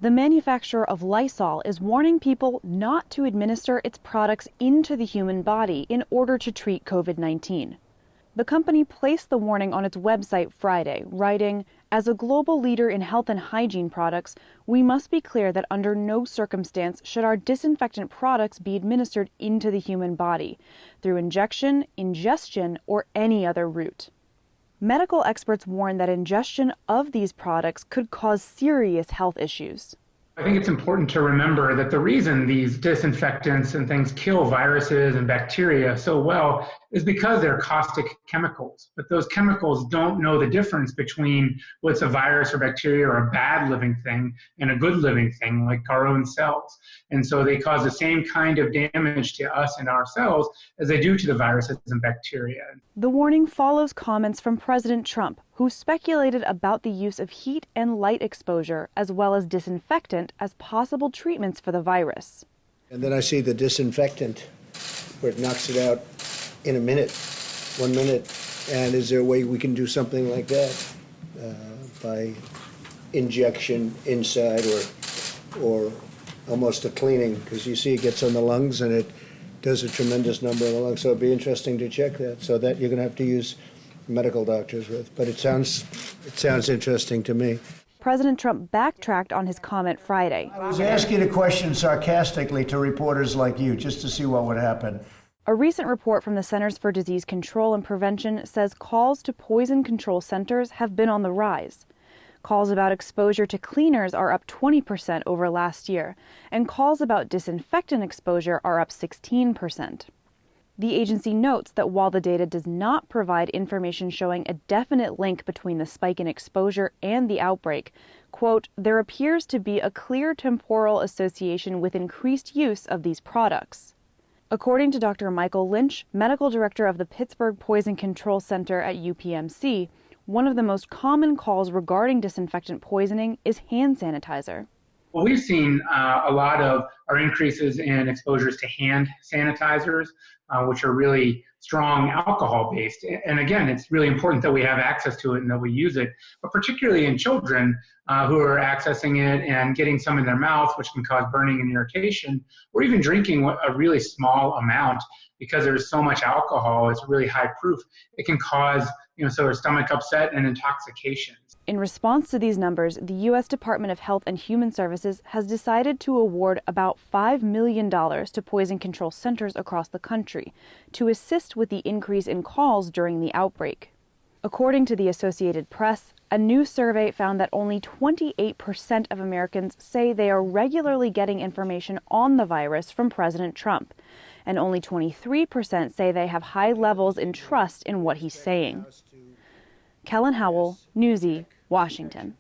The manufacturer of Lysol is warning people not to administer its products into the human body in order to treat COVID-19. The company placed the warning on its website Friday, writing, "As a global leader in health and hygiene products, we must be clear that under no circumstance should our disinfectant products be administered into the human body, through injection, ingestion, or any other route." Medical experts warn that ingestion of these products could cause serious health issues. I think it's important to remember that the reason these disinfectants and things kill viruses and bacteria so well is because they're caustic chemicals. But those chemicals don't know the difference between what's a virus or bacteria or a bad living thing and a good living thing like our own cells. And so they cause the same kind of damage to us and our cells as they do to the viruses and bacteria. The warning follows comments from President Trump, who speculated about the use of heat and light exposure as well as disinfectant as possible treatments for the virus. And then I see the disinfectant where it knocks it out in a minute, 1 minute. And is there a way we can do something like that by injection inside or almost a cleaning? Because you see it gets on the lungs and it does a tremendous number of the lungs. So it'd be interesting to check that. So that you're going to have to use medical doctors with. But it sounds interesting to me. President Trump backtracked on his comment Friday. I was asking a question sarcastically to reporters like you just to see what would happen. A recent report from the Centers for Disease Control and Prevention says calls to poison control centers have been on the rise. Calls about exposure to cleaners are up 20% over last year, and calls about disinfectant exposure are up 16%. The agency notes that while the data does not provide information showing a definite link between the spike in exposure and the outbreak, quote, there appears to be a clear temporal association with increased use of these products. According to Dr. Michael Lynch, medical director of the Pittsburgh Poison Control Center at UPMC, one of the most common calls regarding disinfectant poisoning is hand sanitizer. Well, we've seen a lot of our increases in exposures to hand sanitizers, which are really strong alcohol-based. And again, it's really important that we have access to it and that we use it, but particularly in children who are accessing it and getting some in their mouth, which can cause burning and irritation, or even drinking a really small amount because there's so much alcohol, it's really high proof. It can cause, sort of stomach upset and intoxication. In response to these numbers, the U.S. Department of Health and Human Services has decided to award about $5 million to poison control centers across the country to assist with the increase in calls during the outbreak. According to the Associated Press, a new survey found that only 28% of Americans say they are regularly getting information on the virus from President Trump, and only 23% say they have high levels in trust in what he's saying. Kellen Howell, Newsy, Washington.